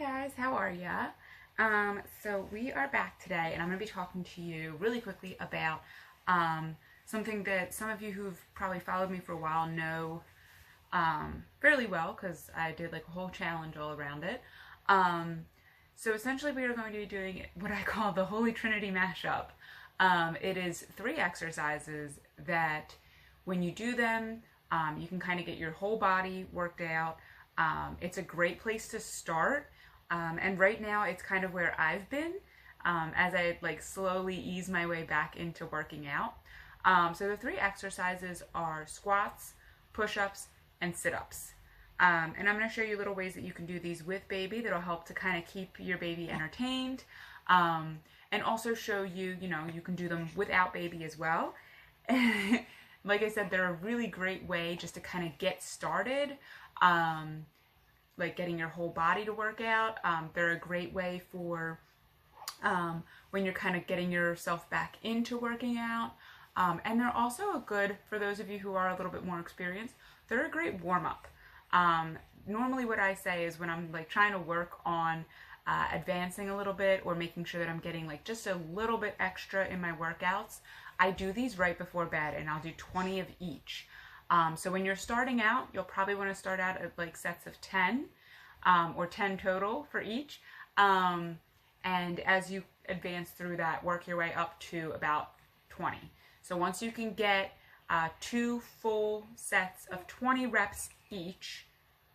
Guys, how are ya? So we are back today, and I'm going to be talking to you really quickly about something that some of you who've probably followed me for a while know fairly well, because I did like a whole challenge all around it. So essentially we are going to be doing what I call the Holy Trinity mashup. It is 3 exercises that when you do them, you can kind of get your whole body worked out. It's a great place to start, and right now it's kind of where I've been as I like slowly ease my way back into working out. So the 3 exercises are squats, push-ups, and sit-ups. And I'm going to show you little ways that you can do these with baby that'll help to kind of keep your baby entertained, and also show you, you can do them without baby as well. Like I said, they're a really great way just to kind of get started, like getting your whole body to work out. They're a great way for when you're kind of getting yourself back into working out. And they're also a good, for those of you who are a little bit more experienced, they're a great warm-up. Normally what I say is when I'm like trying to work on advancing a little bit or making sure that I'm getting like just a little bit extra in my workouts, I do these right before bed, and I'll do 20 of each. So when you're starting out, you'll probably want to start out at like sets of 10 or 10 total for each. And as you advance through that, work your way up to about 20. So once you can get 2 full sets of 20 reps each,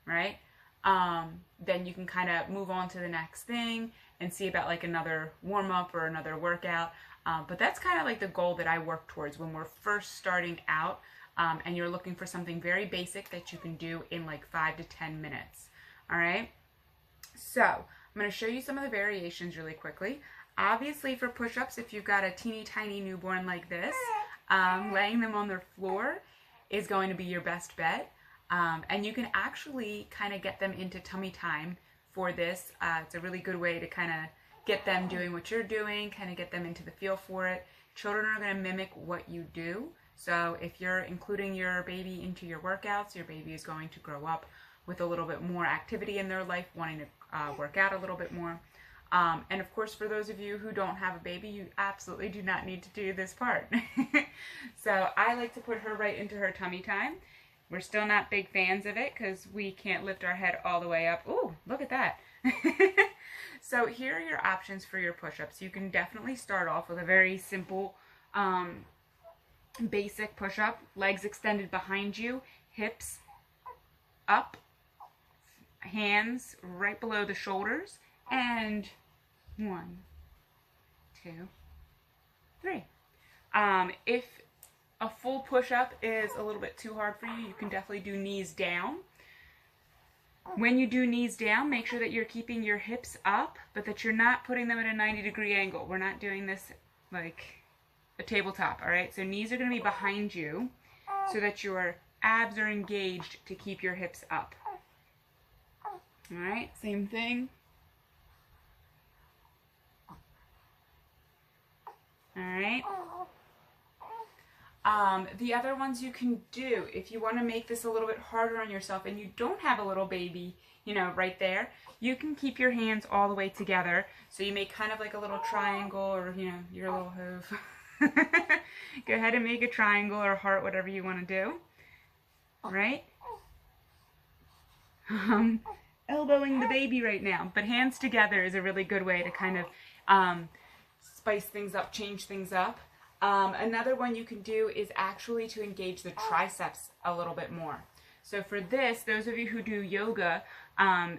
right? Then you can kind of move on to the next thing and see about like another warm-up or another workout. But that's kind of like the goal that I work towards when we're first starting out, and you're looking for something very basic that you can do in like 5 to 10 minutes. All right. So I'm going to show you some of the variations really quickly. Obviously for push-ups, if you've got a teeny tiny newborn like this, laying them on their floor is going to be your best bet. And you can actually kind of get them into tummy time for this. It's a really good way to kind of get them doing what you're doing, kind of get them into the feel for it. Children are going to mimic what you do. So if you're including your baby into your workouts, your baby is going to grow up with a little bit more activity in their life, wanting to work out a little bit more. And of course, for those of you who don't have a baby, you absolutely do not need to do this part. So I like to put her right into her tummy time. We're still not big fans of it because we can't lift our head all the way up. Ooh, look at that. So here are your options for your push-ups. You can definitely start off with a very simple, basic push-up. Legs extended behind you, hips up, hands right below the shoulders, and 1, 2, 3. If a full push-up is a little bit too hard for you, you can definitely do knees down. When you do knees down, make sure that you're keeping your hips up, but that you're not putting them at a 90-degree angle. We're not doing this like a tabletop, all right? So knees are going to be behind you so that your abs are engaged to keep your hips up. All right, same thing. All right. The other ones you can do, if you want to make this a little bit harder on yourself and you don't have a little baby, right there, you can keep your hands all the way together. So you make kind of like a little triangle, or, your little hoof. Go ahead and make a triangle or heart, whatever you want to do. Right? Elbowing the baby right now. But hands together is a really good way to kind of spice things up, change things up. Another one you can do is actually to engage the triceps a little bit more. So for this, those of you who do yoga,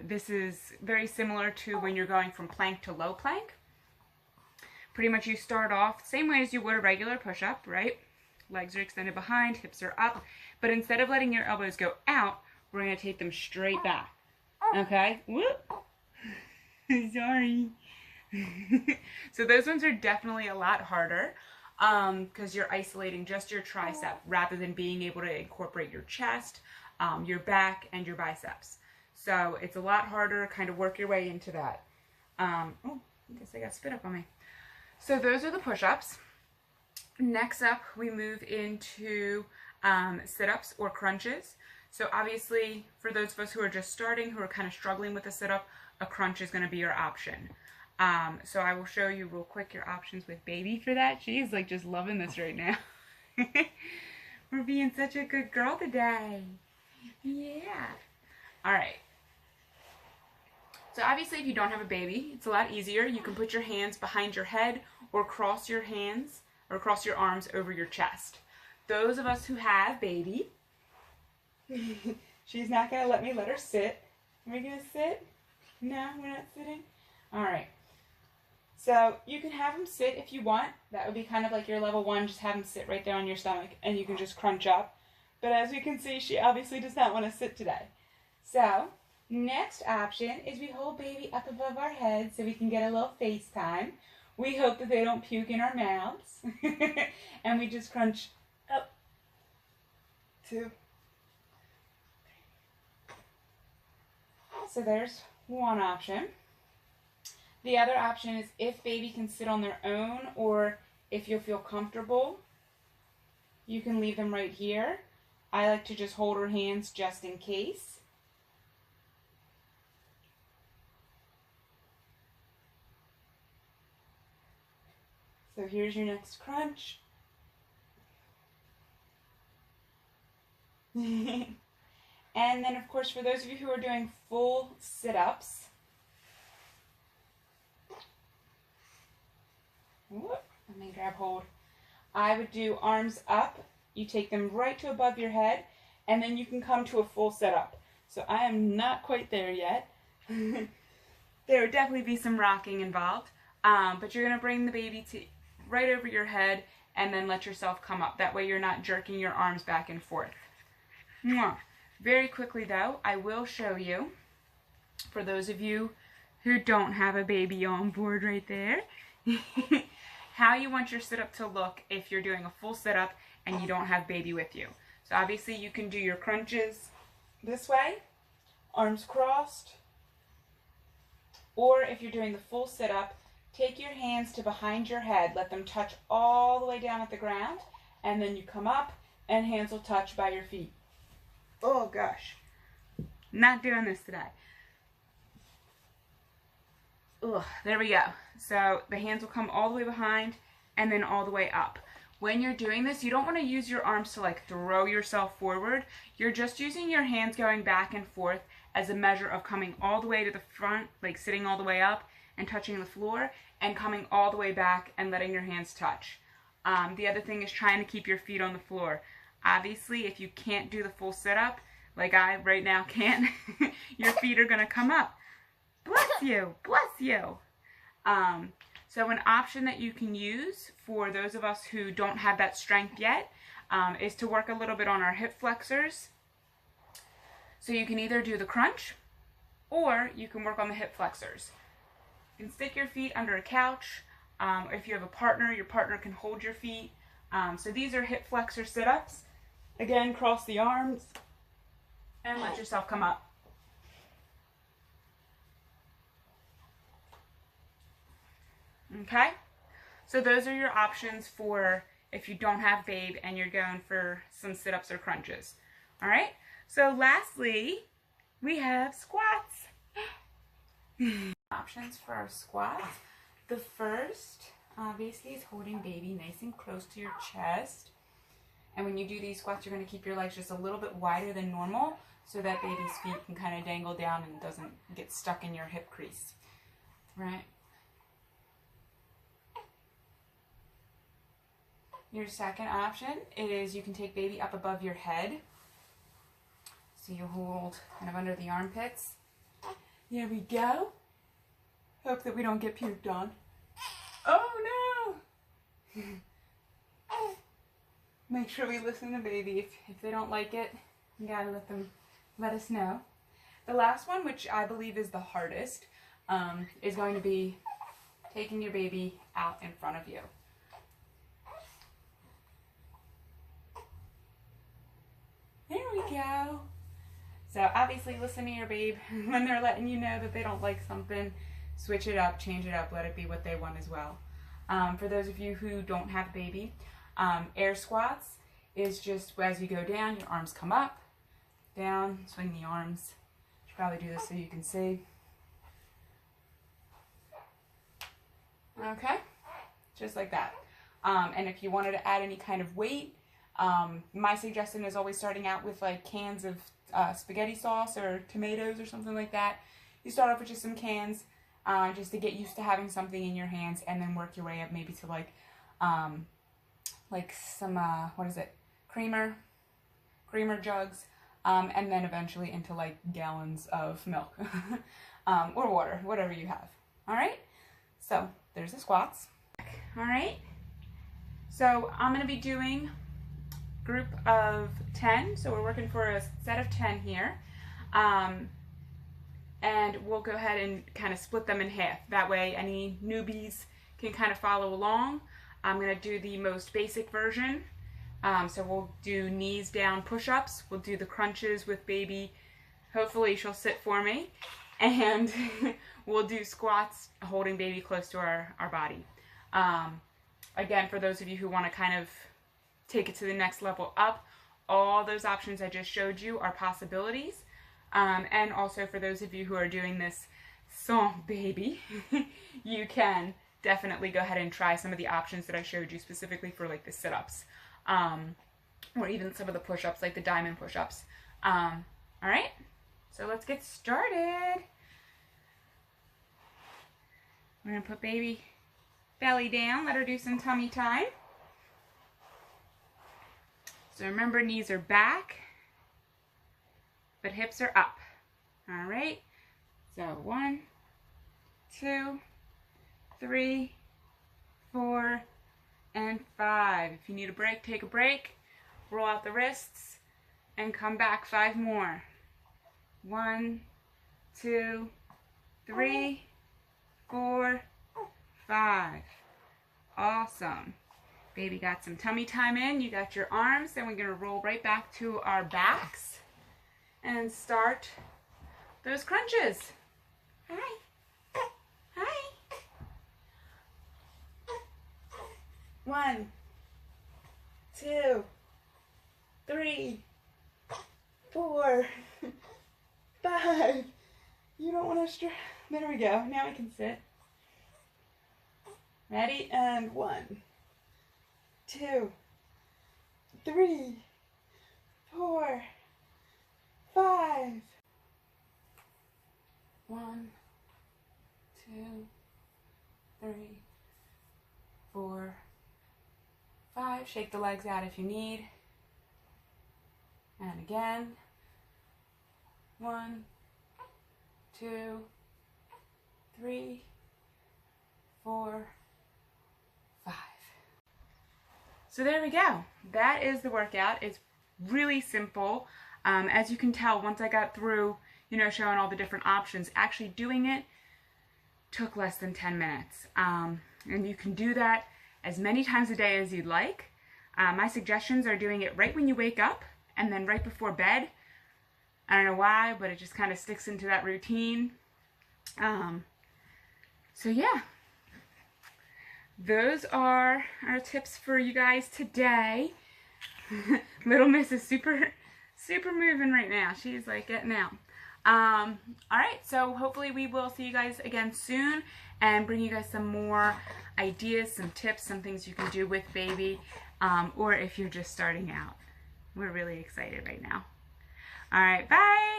this is very similar to when you're going from plank to low plank. Pretty much you start off same way as you would a regular push-up, right? Legs are extended behind, hips are up, but instead of letting your elbows go out, we're going to take them straight back. Okay? Whoop! Sorry. So those ones are definitely a lot harder, because you're isolating just your tricep rather than being able to incorporate your chest, your back, and your biceps. So it's a lot harder. Kind of work your way into that. Oh, I guess I got spit up on me. So those are the push-ups. Next up, we move into sit-ups or crunches. So obviously, for those of us who are just starting, who are kind of struggling with a sit-up, a crunch is going to be your option. So I will show you real quick your options with baby for that. She's like just loving this right now. We're being such a good girl today. Yeah. Alright. So obviously if you don't have a baby, it's a lot easier. You can put your hands behind your head or cross your hands or cross your arms over your chest. Those of us who have baby, she's not going to let me let her sit. Are we going to sit? No, we're not sitting? Alright. So you can have them sit if you want. That would be kind of like your level 1. Just have them sit right there on your stomach and you can just crunch up. But as you can see, she obviously does not want to sit today. So next option is we hold baby up above our head so we can get a little FaceTime. We hope that they don't puke in our mouths. And we just crunch up. 2. So there's one option. The other option is if baby can sit on their own, or if you'll feel comfortable, you can leave them right here. I like to just hold her hands just in case. So here's your next crunch. And then of course for those of you who are doing full sit-ups, let me grab hold. I would do arms up. You take them right to above your head, and then you can come to a full sit-up. So I am not quite there yet. There would definitely be some rocking involved, but you're going to bring the baby to right over your head and then let yourself come up. That way you're not jerking your arms back and forth. Mwah. Very quickly though, I will show you, for those of you who don't have a baby on board right there, how you want your sit-up to look if you're doing a full sit-up and you don't have baby with you. So obviously you can do your crunches this way, arms crossed, or if you're doing the full sit-up, take your hands to behind your head, let them touch all the way down at the ground, and then you come up and hands will touch by your feet. Oh gosh, not doing this today. Ugh, there we go. So the hands will come all the way behind and then all the way up. When you're doing this, you don't want to use your arms to like throw yourself forward. You're just using your hands going back and forth as a measure of coming all the way to the front, like sitting all the way up and touching the floor, and coming all the way back and letting your hands touch. The other thing is trying to keep your feet on the floor. Obviously, if you can't do the full sit-up, like I right now can't, your feet are going to come up. Bless you, bless you. So an option that you can use for those of us who don't have that strength yet is to work a little bit on our hip flexors. So you can either do the crunch or you can work on the hip flexors. You can stick your feet under a couch. If you have a partner, your partner can hold your feet. So these are hip flexor sit-ups. Again, cross the arms and let yourself come up. Okay, so those are your options for if you don't have babe and you're going for some sit-ups or crunches. All right, so lastly, we have squats. Options for our squats. The first, obviously, is holding baby nice and close to your chest. And when you do these squats, you're going to keep your legs just a little bit wider than normal so that baby's feet can kind of dangle down and doesn't get stuck in your hip crease. Right? Your second option is you can take baby up above your head. So you hold kind of under the armpits. Here we go. Hope that we don't get puked on. Oh no! Make sure we listen to baby. If they don't like it, you gotta let us know. The last one, which I believe is the hardest, is going to be taking your baby out in front of you. There we go. So obviously listen to your babe when they're letting you know that they don't like something. Switch it up, change it up, let it be what they want as well. For those of you who don't have baby, air squats is just as you go down, your arms come up, down, swing the arms. Should probably do this so you can see. Okay, just like that. And if you wanted to add any kind of weight, my suggestion is always starting out with like cans of spaghetti sauce or tomatoes or something like that. You start off with just some cans, just to get used to having something in your hands, and then work your way up maybe to like some, what is it, creamer jugs, and then eventually into like gallons of milk or water, whatever you have. All right, so there's the squats. All right, so I'm going to be doing group of 10, so we're working for a set of 10 here, and we'll go ahead and kind of split them in half. That way any newbies can kind of follow along. I'm going to do the most basic version, so we'll do knees down push-ups, we'll do the crunches with baby, hopefully she'll sit for me, and we'll do squats holding baby close to our body. Again, for those of you who want to kind of take it to the next level up, all those options I just showed you are possibilities. And also for those of you who are doing this sans baby, you can definitely go ahead and try some of the options that I showed you specifically for like the sit-ups, or even some of the push-ups, like the diamond push-ups. All right, so let's get started. We're gonna put baby belly down, let her do some tummy time. So remember, knees are back, but hips are up. All right, so 1, 2, 3, 4, and 5. If you need a break, take a break. Roll out the wrists and come back 5 more. 1, 2, 3, 4, 5. Awesome. Baby got some tummy time in. You got your arms. Then we're going to roll right back to our backs and start those crunches. Hi. Hi. 1, 2, 3, 4, 5. You don't want to there we go. Now we can sit. Ready? And 1, 2, 3, 4, 5. 1, 2, 3, 4, 5. Shake the legs out if you need. And again. 1, 2, 3, 4, 5. So there we go. That is the workout. It's really simple. As you can tell, once I got through, showing all the different options, actually doing it took less than 10 minutes. And you can do that as many times a day as you'd like. My suggestions are doing it right when you wake up and then right before bed. I don't know why, but it just kind of sticks into that routine. So yeah, those are our tips for you guys today. Little Miss is super moving right now. She's like getting out. Alright, so hopefully we will see you guys again soon and bring you guys some more ideas, some tips, some things you can do with baby, or if you're just starting out. We're really excited right now. Alright, bye!